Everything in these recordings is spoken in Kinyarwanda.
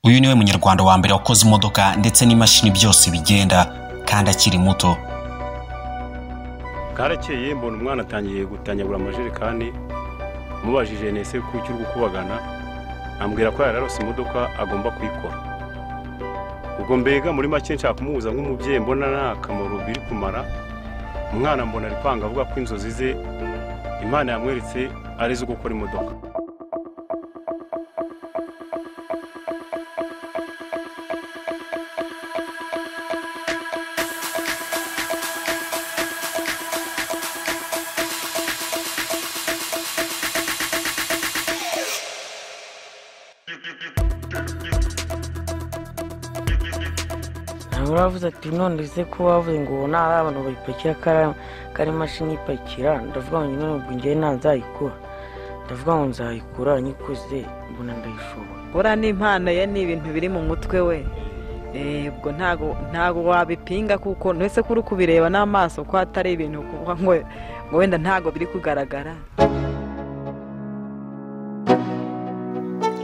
Uyu niwe munyarwanda wa mbere wakoze imodoka ndetse n'imashini byose bigenda kandi akiri muto. Karakeye mbona umwana atangiye gutanyagura amajerekani, mubajije nese ku cyo gukubagana, ambwira ko yararose imodoka agomba kuyikora. Ubwo mbega muri make nshaka kumubuza nk'umubyeyi mbona nta kamaro biri kumara. Umwana mbona ari kwanga avuga ko inzozi ze Imana yamweretse ari zo gukora imodoka. Uravuze ati none se ko wavuze ngo nari abantu bayipakira kari mashini ipakira, ndavuga ngo nyine ubwo ngiye nzayikora, ndavuga ngo nzayikora nyikoze mbona ndayishobora. Bora n'impano ye ni ibintu biri mu mutwe we, ubwo ntago wabipinga kuko nese kuri kubireba n'amaso ko atari ibintu kuvuga ngo wenda ntago biri kugaragara.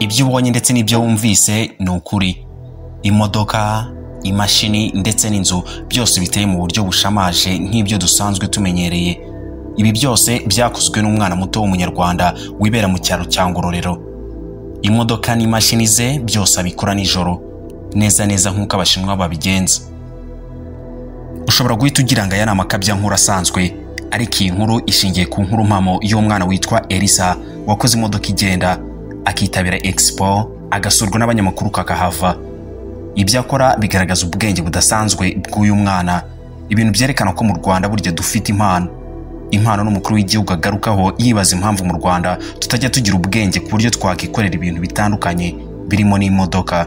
Ibyo ubonye ndetse n'ibyo wumvise ni ukuri. Imodoka, imashini ndetse n'inzu byose biteye mu buryo bushamaje nk'ibyo dusanzwe tumenyereye. Ibi byose byakozwe n'umwana muto w'umunyarwanda wibera mu cyaro cya Ngororero. Imodoka n'imashini ze byose abikora nijoro neza nk'uko abashinwa babigenza. Ushobora guhita ugira ngo aya ni amakabya nkuru asanzwe, ariko iyi nkuru ishingiye ku nkuru mpamo y'umwana witwa Elisa wakoze imodoka igenda, akitabira expo, agasurwa n'abanyamakuru kakahava. Ibyo akora bigaragaza ubwenge budasanzwe bw'uyu mwana, ibintu byerekana ko mu Rwanda burya dufite impano n'umukuru w'igihugu agarukaho yibaza impamvu mu Rwanda tutajya tugira ubwenge ku buryo twakikorera ibintu bitandukanye birimo n'imodoka.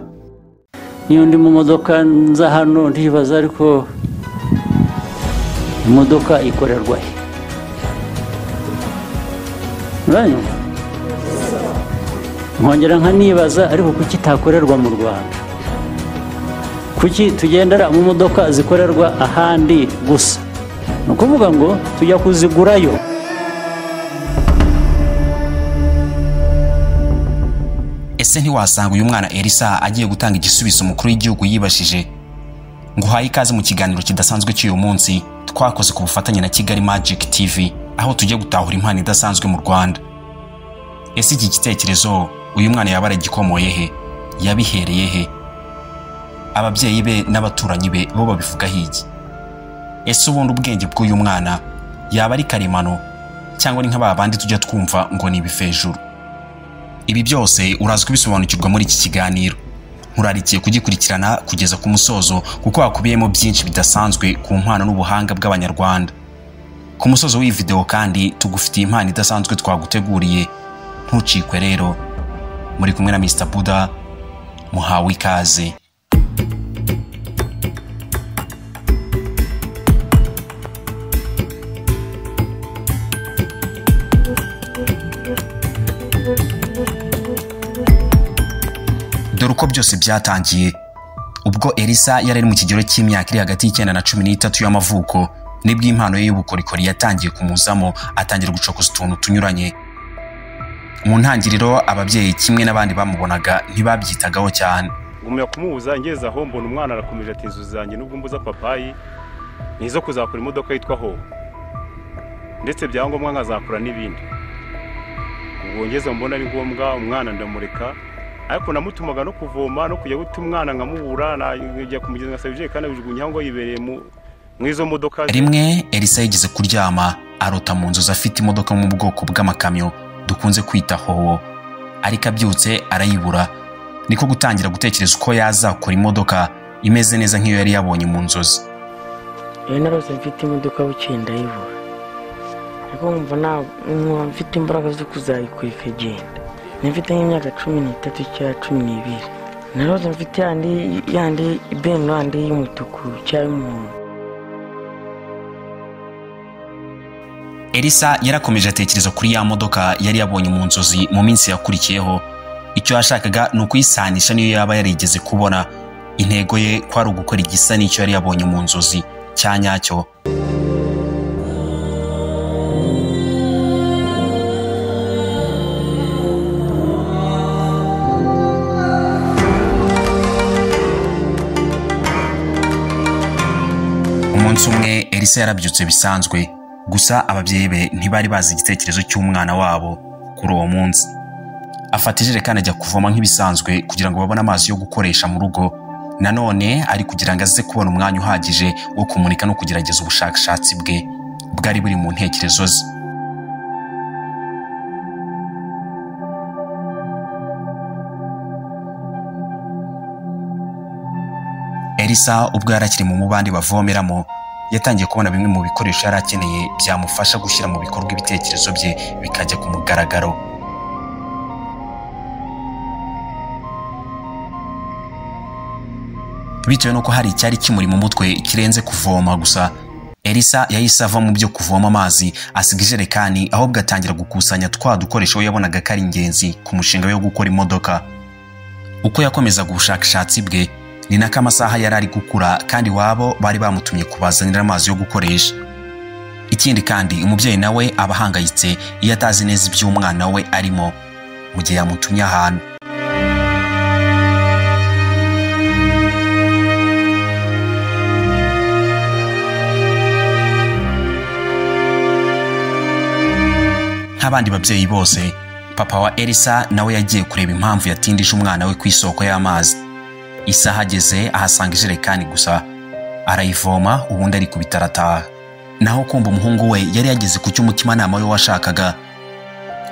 Iyo ndi mu modoka nza hano ndibaza ariko imodoka ikorerwa he? Nkongera nkanibaza ariko kuki itakorerwa mu Rwanda? Kuki tugendera mu modoka zikorerwa ahandi gusa? No kuvuga ngo tujya kuzigurayo. Ese ntiwasanga uyu mwana Elisa agiye gutanga igisubizo umukuru w'igihugu yibashije? Nguhaye ikaze mu kiganiro kidasanzwe cy'uyu munsi twakoze ku bufatanye na Kigali Magic TV, aho tujya gutahura impano idasanzwe mu Rwanda. Ese iki gitekerezo uyu mwana yabara gikomoye he? Yabihereye he? Ababyeyi be n'abaturanyi be bo babivuga hiki? Ese ubundi ubwenge bw'uyu mwana yaba ari karemano cyangwa ni nk'abandi tujya twumva ngo ni ibifejuru? Ibi byose uraza kubisobanukirwa muri iki kiganiro. Nkurarikiye kugikurikirana kugeza ku musozo kuko hakubiyemo byinshi bidasanzwe ku mpano n'ubuhanga bw'Abanyarwanda. Ku musozo w'iyi video kandi tugufitiye impano idasanzwe twaguteguriye. Ntucikwe rero. Muri kumwe na Mr Buddha, muhawe ikaze. Dore uko byose byatangiye. Ubwo Elisa yari mu kigero cy'imyaka iri hagati y'9 na 13 y'amavuko, nibwo impano ye y'ubukorikori yatangiye kumuzamo, atangira gucokoza utuntu tunyuranye. Mu ntangiriro ababyeyi kimwe n'abandi bamubonaga ntibabyitagaho cyane. Ngumya kumubuza ngeze aho mbona umwana arakomeje ati inzu zanjye nubwo mbuza papayi nizo kuzakora imodoka yitwa ho, ndetse byangombwa nkazakora n'ibindi. Ubwo ngeze mbona ari ngombwa umwana ndamureka, ariko namutumaga no kuvoma no kujya guta umwana nkamubura, najya kumugeza ngasabije kandi abijugunya ngo yibereye mu izo modoka. Rimwe Elisa yigeze kuryama arota mu nzozi afite imodoka mu bwoko bw'amakamyo dukunze kwita hoho, ariko abyutse arayibura. Niko gutangira gutekereza uko yazakora imodoka imeze neza nk'iyo yari yabonye mu nzozi. Narose mfite imodoka bucye ndayibura, ariko mva mfite imbaraga zo kuzayikora ikagenda. Nifite nk'imyaka 13 cyangwa 12. Narose mfite yandi ibeno yandi y'umutuku cyangwa y'umuhondo. Elisa yarakomeje atekereza kuri ya modoka yari yabonye mu nzozi mu minsi yakurikiyeho. Icyo yashakaga ni ukuyisanisha niyo yaba yarigeze kubona. Intego ye kwari ugukora igisa n'icyo yari yabonye mu nzozi cyanyacyo. umunsi umwe Elisa yarabyutse bisanzwe, gusa ababyeyi be ntibari bazi igitekerezo cy'umwana wabo kuri uwo munsi. Afata ijerekani ajya kuvoma nk'ibisanzwe kugira ngo babone amazi yo gukoresha mu rugo, nanone ari kugira ngo aze kubona umwanya uhagije wo kumurika no kugerageza ubushakashatsi bwe bwari buri mu ntekerezo ze. Elisa ubwo yarakiri mu mubandi bavomeramo, yatangiye kubona bimwe mu bikoresho yari akeneye byamufasha gushyira mu bikorwa ibitekerezo bye bikajya ku mugaragaro. Bitewe nuko hari icyari kimuri mu mutwe kirenze kuvoma gusa, Elisa yahise ava mu byo kuvoma amazi asiga ijerekani, ahubwo atangira gukusanya twa dukoresho yabonaga ko ari ingenzi ku mushinga we wo gukora imodoka. Uko yakomezaga ubushakashatsi bwe, ni nako amasaha yari ari gukura kandi wabo bari bamutumye kubazanira amazi yo gukoresha. Ikindi kandi umubyeyi nawe aba ahangayitse iyo atazi neza iby'umwana we arimo mu gihe yamutumye ahantu. Nk'abandi babyeyi bose, papa wa Elisa nawe yagiye kureba impamvu yatindije umwana we ku isoko y'amazi. Isaha ageze ahasanga ijerekani gusa, arayivoma ubundi ari kubitarataha. Naho kumva umuhungu we yari yageze ku cy'umutimanama we washakaga.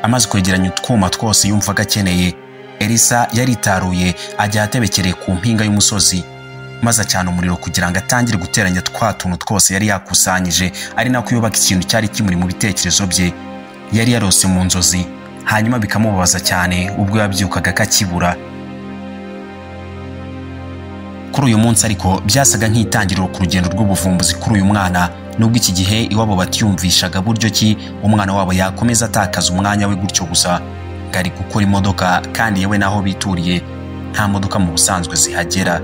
Amaze kwegeranya utwuma twose yumvaga akeneye, Elisa yaritaruye ajya atebekereye ku mpinga y'umusozi, maze acana umuriro kugira ngo atangire guteranya twa tuntu twose yari yakusanyije, ari nako yubaka ikintu cyari kimuri mu bitekerezo bye yari yarose mu nzozi, hanyuma bikamubabaza cyane ubwo yabyukaga kakibura. Kuri uyu munsi ariko byasaga nk'itangiriro ku rugendo rw'ubuvumbuzi kuri uyu mwana, nubwo iki gihe iwabo batiyumvishaga buryo ki umwana wabo yakomeza atakaza umwanya we gutyo gusa ngari gukora imodoka, kandi yewe naho bituriye nta modoka mu busanzwe zihagera.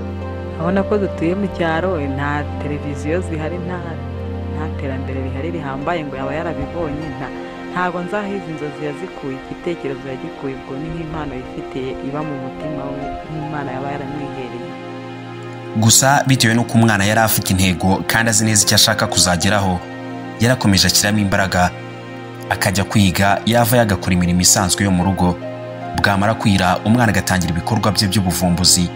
Abona ko dutuye mu cyaro, nta televiziyo zihari, nta terambere rihari rihambaye ngo yaba yarabibonye. Ntabwo nzahiza inzozi yazikuye, igitekerezo yagikuye, ubwo ni nk'impano yifitiye iba mu mutima we, nk'Imana yaba yaramwihereye. Gusa bitewe n'uko umwana yari afite intego kandi azi neza icyo ashaka kuzageraho, yarakomeje ashyiramo imbaraga akajya kwiga, yava yagakora imirimo isanzwe yo mu rugo. Bwamara kwira umwana agatangira ibikorwa bye by'ubuvumbuzi,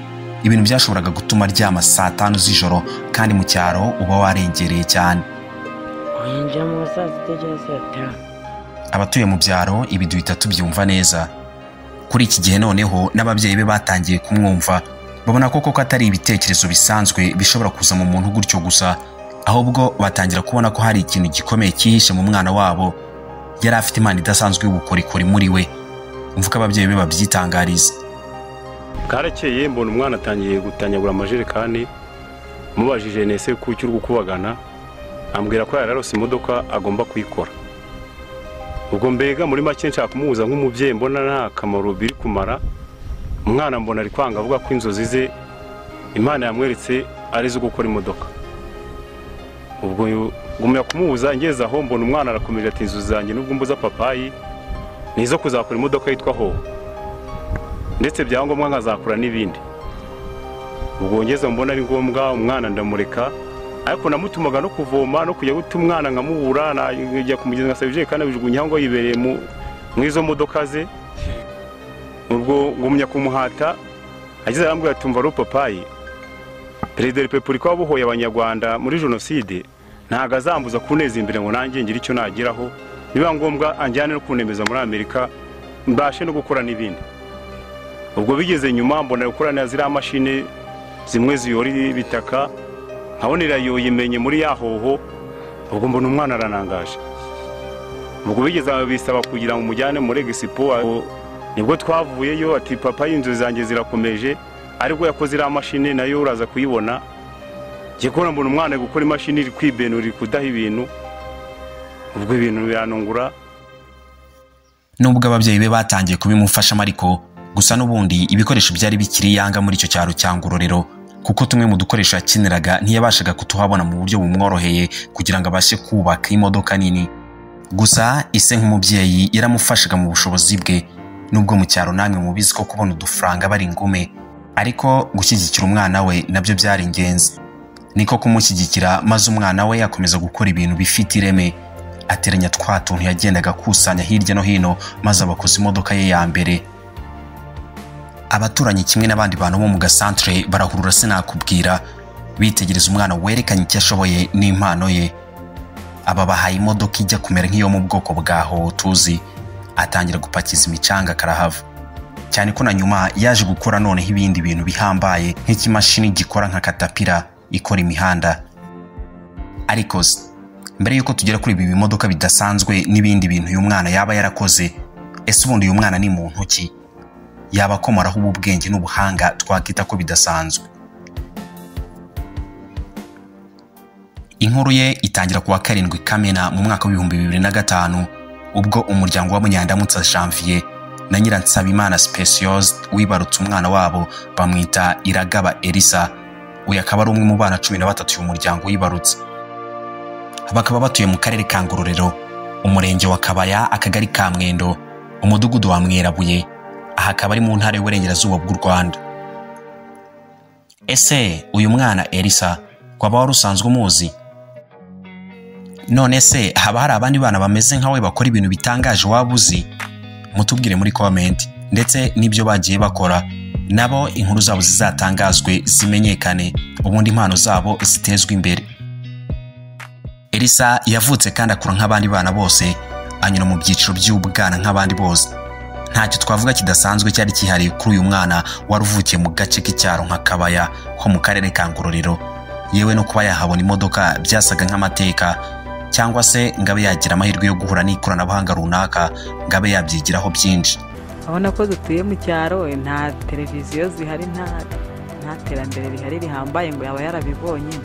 ibintu byashoboraga gutuma aryama saa 5 z'ijoro, kandi mu cyaro uba warengereye cyane. Abatuye mu byaro ibi duhita tubyumva neza. Kuri iki gihe noneho n'ababyeyi be batangiye kumwumva, babona koko atari ibitekerezo bisanzwe bishobora kuza mu muntu gutyo gusa, ahubwo batangira kubona ko hari ikintu gikomeye cyihishe mu mwana wabo. Yari afite impano idasanzwe y'ubukorikori muri we. Umvuka ababyeyi be babyitangariza. Karakeye mbona umwana atangiye gutanyagura amajerekani, mubajije nese ku cy'uru gukubagana, ambwira ko yararose imodoka agomba kuyikora. Ubwo mbega muri make nshaka kumuhuza nk'umubyeyi, mbona nta kamaro biri kumara. Umwana mbona ari kwanga avuga ko inzozi ze Imana yamweretse ari zo gukora imodoka. Ubwo ngumya kumuhuza, ngeze aho mbona umwana arakomeje ati inzozi zanjye nubwo mbuza papayi nizo kuzakora imodoka yitwa Hoho, ndetse byangombwa nkazakora n'ibindi. Ubwo ngeze mbona ari ngombwa umwana ndamureka, ariko namutumaga no kuvoma no kujya guta umwana nkamubura, najya kumugeza ngasabije kandi abijugunya ngo yibereye mu izo modoka ze. Ubwo ngumya kumuhata, agize arambwira ati umva ro papayi, Perezida wa Repubulika wabohoye abanyarwanda muri jenoside ntago azambuza kuneza imbere ngo nanjye ngira icyo nagiraho, niba ngombwa anjyane no kunemeza muri Amerika mbashe no gukora n'ibindi. Ubwo bigeze nyuma mbona gukorana ziriya mashine zimwe ziyora ibitaka, nkabonera yo yimenye muri ya Hoho. Ubwo mbona umwana aranangaje. Ubwo bigeze bisaba kugira ngo mujyane muri Expo, nibwo twavuyeyo ati papa y'inzozi zanjye zirakomeje, ariko yakoze iriya mashine nayo uraza kuyibona. Ngiye kubona mbona umwana gukora imashini iri kwibenura, iri kudaha ibintu. Ubwo ibintu biranungura. Nubwo ababyeyi be batangiye kubimufashamo, ariko gusa n'ubundi ibikoresho byari bikiri yanga muri icyo cyaro cya Ngororero, kuko tumwe mu dukoresho yakiniraga ntiyabashaga kutuhabona mu buryo bumworoheye kugira ngo abashe kubaka imodoka nini. Gusa ise nk'umubyeyi yaramufashaga mu bushobozi bwe, nubwo mu cyaro namwe mubizi ko kubona udufaranga bari ingume, ariko gushyigikira umwana we nabyo byari ingenzi. niko kumushyigikira maze umwana we yakomeza gukora ibintu bifite ireme, ateranya twa tuntu yagendaga akusanya hirya no hino maze abakoze imodoka ye ya mbere. Abaturanyi kimwe n'abandi bantu bo mu gasantere barahurura sinakubwira, bitegereza umwana werekanye icyo ashoboye n'impano ye. Aba bahaye imodoka ijya kumera nk'iyo mu bwoko bwa hoho tuzi, atangira gupakiza imicanga karahava. Cyane ko na nyuma yaje gukora noneho ibindi bintu bihambaye nk'ikimashini gikora nka katapira ikora imihanda. Ariko mbere yuko tugera kuri ibi bimodoka bidasanzwe n'ibindi bintu uyu mwana yaba yarakoze, ese ubundi uyu mwana ni muntu ki? Yaba akomoraho ubu bwenge n'ubuhanga twakita ko bidasanzwe? Inkuru ye itangira kuwa 7 Kamena mu mwaka wa 2005 ubwo umuryango wa Munyandamutsa Janvier na Nyiransabimana Specials wibarutse umwana wabo bamwita Iragaba Elisa. Uyu akaba ari umwe mu bana 13 y'umuryango wibarutse. Bakaba batuye mu karere ka Ngororero, umurenge wa Kabaya, akagari ka Mwendo, umudugudu wa Mwerabuye, aha akaba ari mu ntara y'Uburengerazuba bw'u Rwanda. Ese uyu mwana Elisa kwaba wari usanzwe umuzi? None se haba hari abandi bana bameze nkawe bakora ibintu bitangaje waba uzi? Mutubwire muri comment, ndetse n'ibyo bagiye bakora nabo inkuru zabo zizatangazwe zimenyekane, ubundi impano zabo zitezwe imbere. Elisa yavutse kandi akura nk'abandi bana bose, anyura mu byiciro by'ubwana nk'abandi bose. Ntacyo twavuga kidasanzwe cyari kihariye kuri uyu mwana waruvukiye mu gace k'icyaro nka Kabaya ho mu karere ka Ngororero. Yewe no kuba yahabona imodoka byasaga nk'amateka, cyangwa se ngabe yagira amahirwe yo guhura n'ikoranabuhanga runaka ngabe yabyigiraho byinshi. Abona ko dutuye mu cyaro, nta televiziyo zihari, nta terambere rihari rihambaye ngo yaba yarabibonye,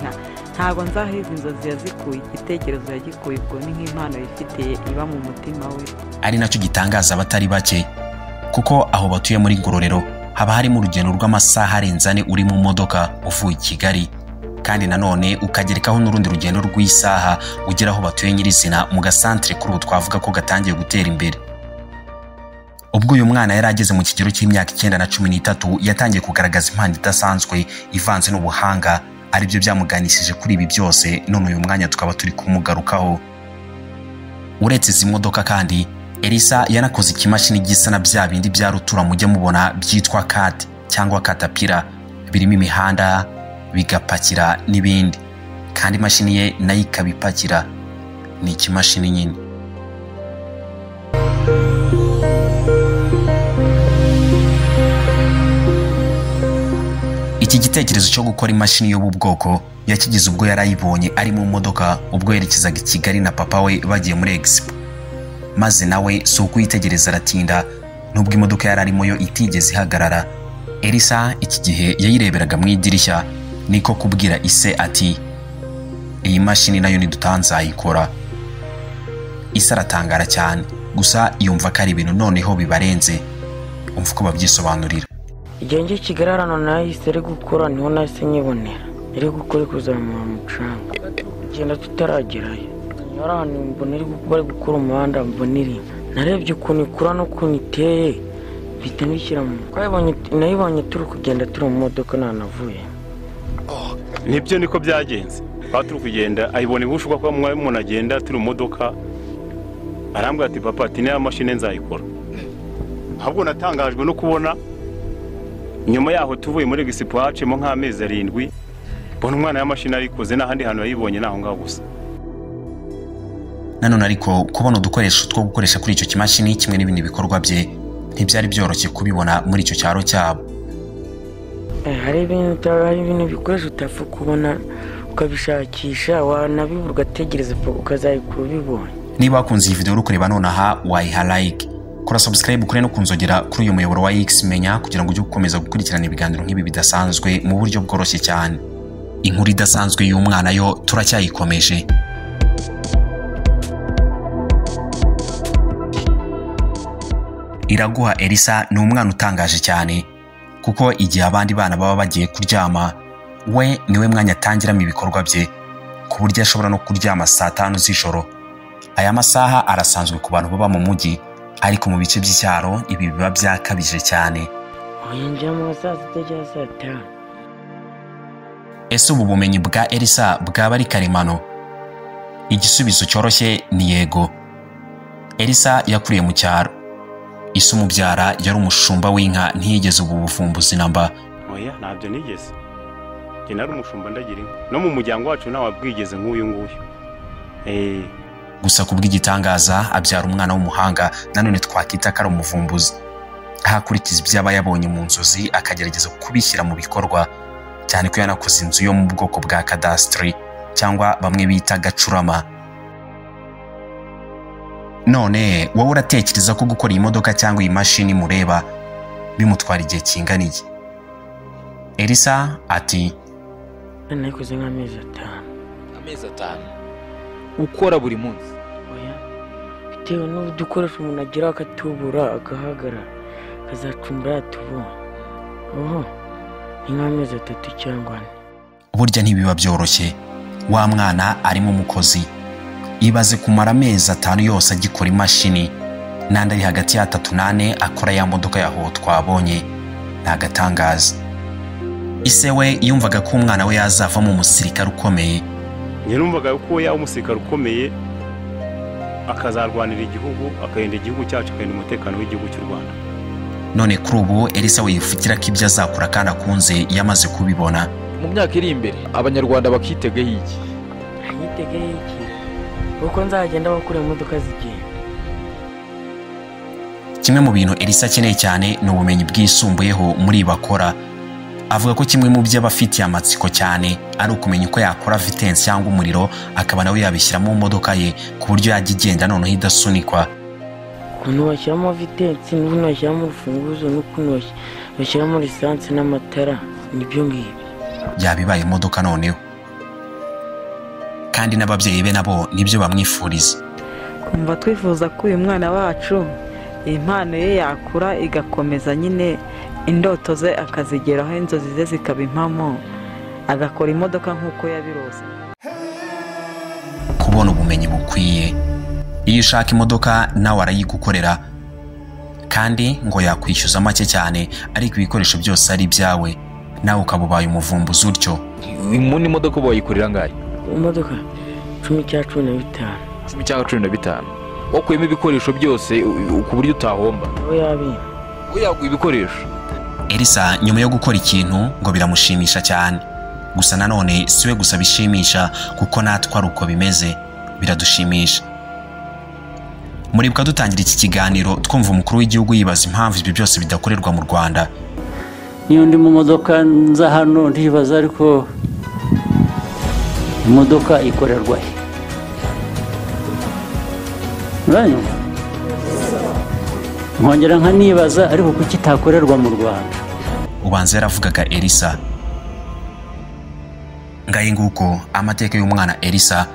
ntago nzahiza inzozi yazikuye, igitekerezo yagikuye, ubwo ni nk'impano yifitiye iba mu mutima we. Ari nacyo gitangaza abatari bake, kuko aho batuye muri Ngororero haba harimo urugendo rw'amasaha arenze 4 uri mu modoka uvuye i Kigali, kandi nanone ukagerekaho n'urundi rugendo rw'isaha ugera aho batuye nyirizina mu gasantere kuri ubu twavuga ko gatangiye gutera imbere. Ubwo uyu mwana yari ageze mu kigero cy'imyaka 9 na 13 yatangiye kugaragaza impano idasanzwe ivanze n'ubuhanga, aribyo byamuganishije kuri ibi byose. None uyu mwanya tukaba turi kumugarukaho. Uretse izi modoka kandi Elisa yanakoze ikimashini gisa na bya bindi bya rutura mujya mubona byitwa kat cyangwa katapira, birimo imihanda bigapakira n'ibindi, kandi imashini ye nayo ikabipakira. Ni ikimashini nyine. Iki gitekerezo cyo gukora imashini y'ubu bwoko yakigize ubwo yarayibonye ari mu modoka ubwo yerekezaga i Kigali na papa we bagiye muri Expo. Maze nawe si ukuyitegereza aratinda, nubwo imodoka yari arimo yo itigeze ihagarara. Elisa iki gihe yayireberaga mu idirishya, niko kubwira ise ati, iyi mashini nayo nidutanzayikora. Ise aratangara cyane, gusa yumva ko ari ibintu noneho bibarenze. Umva uko babyisobanurira. Igihe ngiye Kigararana nahise ari gukora, niho nahise nyibonera iri gukora kuzamura umucanga. Genda tutaragerayo yari ahantu mbona iri gukora umuhanda, mbona iri narebye ukuntu ikura n'ukuntu iteye, mfite nishyira mu nayibonye turi kugenda turi mu modoka nanavuye. Nibyo niko byagenze. Turi kugenda ayibona ibushuka ko umuntu agenda turi mu modoka, arambwira ati papa ati niya mashine nzayikora. Ahubwo natangajwe no kubona nyuma yaho tuvuye muri Expo hacemo nk'amezi 7, bona umwana y'amashini arikoze n'ahandi hantu yayibonye naho ngaho gusa. Nanone ariko kubona udukoresho two gukoresha kuri icyo kimashini kimwe n'ibindi bikorwa bye ntibyari byoroshye kubibona muri icyo cyaro cyabo. Hari ibintu bikoresho utafu kubona ukabishakisha, wanabibura ugategereza ukazayikura ubibonye. Niba wakunze iyi video uri kureba none aha wayiha like, kora subscribe kuri no kunzogera kuri uyu muyoboro wa X Menya kugira ngo ujye gukomeza gukurikirana ibiganiro nk'ibi bidasanzwe mu buryo bworoshye cyane. Inkuru idasanzwe y'umwana yo turacyayikomeje. Iraguha Elisa ni umwana utangaje cyane, kuko igihe abandi bana baba bagiye kuryama, we niwe mwanya atangiramo ibikorwa bye, ku buryo ashobora no kuryama saa 5 z'ijoro. Aya masaha arasanzwe ku bantu baba mu mujyi, ariko mu bice by'icyaro ibi biba byakabije cyane. Oyinjira mu saa 6 cyangwa saa 5. ese ubu bumenyi bwa Elisa bwaba ari karemano? Igisubizo cyoroshye ni yego. Elisa yakuriye mu cyaro. Ise umubyara yari umushumba w'inka, ntiyigeze ubu buvumbuzi namba. Oya, ntabyo nigeze. Njye nari umushumba ndagira inka. No mu muryango wacu nawe wabwigeze nk'uyu nguyu. Gusa kubw'igitangaza abyara umwana w'umuhanga, nanone twakita ko ari umuvumbuzi. Ahakurikiza ibyaba yabonye mu nzozi akagerageza kubishyira mu bikorwa, cyane ko yanakoze inzu yo mu bwoko bwa cadastre cyangwa bamwe bita gacurama. None wowe uratekereza ko gukora iyi modoka cyangwa iyi mashini mureba bimutwara igihe kingana iki? Elisa ati nayikoze nk'amezi 5. Amezi 5 ukora buri munsi? Oya, bitewe n'udukoresho umuntu agira akatubura agahagarara akazacumbura yatubonye. Ni nk'amezi 3 cyangwa 4. Burya ntibiba byoroshye. Wa mwana arimo umukozi, ibaze kumara amezi 5 yose agikora imashini, nandi ari hagati ya 3 na 4 akora ya modoka yaho twabonye. Ntagatangaza. Ise we yumvaga ko umwana we yazavamo umusirikare ukomeye. Njye numvaga ko ya umusirikare ukomeye akazarwanira igihugu, akayenda igihugu cyacu, akayenda umutekano w'igihugu cy'u Rwanda. None kuri ubu Elisa we yifugira ko ibyo azakora kandi akunze yamaze kubibona. Mu myaka iri imbere abanyarwanda bakitegeho iki? Anyitegeho iki? Uko nzagenda bakura imodoka zigenda. Kimwe mu bintu Elisa akeneye cyane ni ubumenyi bwisumbuyeho muri bakora. Avuga ko kimwe mu byo abafitiye amatsiko cyane ari ukumenya uko yakora vitesse cyangwa umuriro, akaba nawe yabishyiramo mu modoka ye ku buryo yajya igenda noneho idasunikwa. Ukuntu bashyiramo vitesse, n'ukuntu bashyiramo urufunguzo, n'ukuntu bashyiramo lisansi n'amatara, nibyo ngibyo. Yabibaye imodoka noneho. Kandi n'ababyeyi be nabo nibyo bamwifuriza. Kumva twifuza ko uyu mwana wacu impano ye yakura igakomeza, nyine indoto ze akazigeraho, inzozi ze zikaba impamo, agakora imodoka nk'uko yabirose. Kubona ubumenyi bukwiye. Iyo ushaka imodoka nawe arayigukorera, kandi ngo yakwishyuza make cyane, ariko ibikoresho byose ari ibyawe, nawe ukaba ubaye umuvumbuzi utyo. Imuni imodoka bayikorera ngahe? Imodoka 10 cyangwa 15. Wakuyemo ibikoresho byose ku buryo utahomba? Oya, ibikoresho. Elisa nyuma yo gukora ikintu ngo biramushimisha cyane. Gusa nanone siwe gusa bishimisha, kuko natwe ari uko bimeze, biradushimisha. Muri bwa dutangira iki kiganiro twumva umukuru w'igihugu yibaza impamvu ibyo byose bidakorerwa mu Rwanda. Niyo ndi mu modoka nza hano ndibaza, ariko imodoka ikorerwa he? Uranyumva? Nkongera nkanibaza, ariko kuki itakorerwa mu Rwanda? Ubanza yaravugaga Elisa. Ngaye nguko amateka y'umwana Elisa,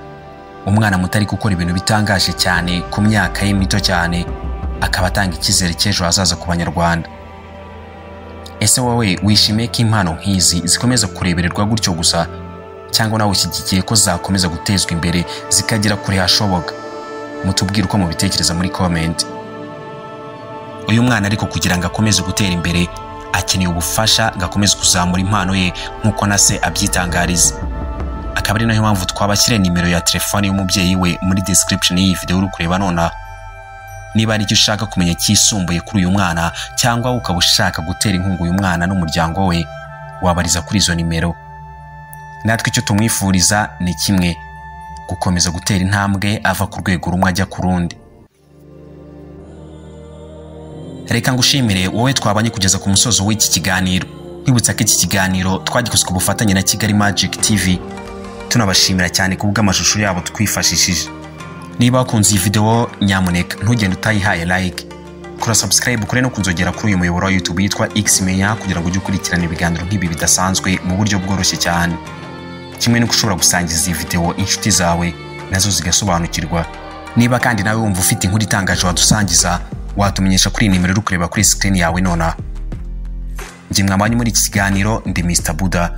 umwana mutari gukora ibintu bitangaje cyane ku myaka ye mito cyane, akaba atanga icyizere cy'ejo hazaza ku Banyarwanda. Ese wowe wishimiye ko impano nk'izi zikomeza kurebererwa gutyo gusa, cyangwa nawe ushyigikiye ko zakomeza gutezwa imbere zikagera kure hashoboka? Mutubwire uko mubitekereza muri comment. Uyu mwana ariko kugira ngo akomeze gutera imbere akeneye ubufasha, gakomeze kuzamura impano ye nkuko na se abyitangariza. Akaba ari nayo mpamvu twabashyire nimero ya telefone y'umubyeyi we muri description y'iyi video uri kureba nona. Niba ari icyo ushaka kumenya cyisumbuye kuri uyu mwana, cyangwa ukaba ushaka gutera inkunga uyu mwana n'umuryango we, wabariza kuri izo nimero. Natwe icyo tumwifuriza ni kimwe, gukomeza gutera intambwe ava ku rwego rumwe ajya ku rundi. Reka ngushimire wowe twabanye kugeza ku musozo w'iki kiganiro. Nkwibutsa ko iki kiganiro twagikoze ku bufatanye na Kigali Magic TV. Tunabashimira cyane ku bw'amashusho yabo twifashishije. Niba wakunze iyi video, nyamuneka ntugende utayihaye like. Kora subscribe kure no kunzogera kuri uyu muyoboro wa YouTube yitwa Xmeya kugira ngo ujye ukurikirana ibiganiro nk'ibi bidasanzwe mu buryo bworoshye cyane. Kimwe no gushobora gusangiza iyi video inshuti zawe nazo zigasobanukirwa. Niba kandi nawe wumva ufite inkuru itangaje wadusangiza, watumenyesha kuri nimero uri kureba kuri screen yawe nona. Njye mwabanye muri iki kiganiro, ndi Mr. Buddha.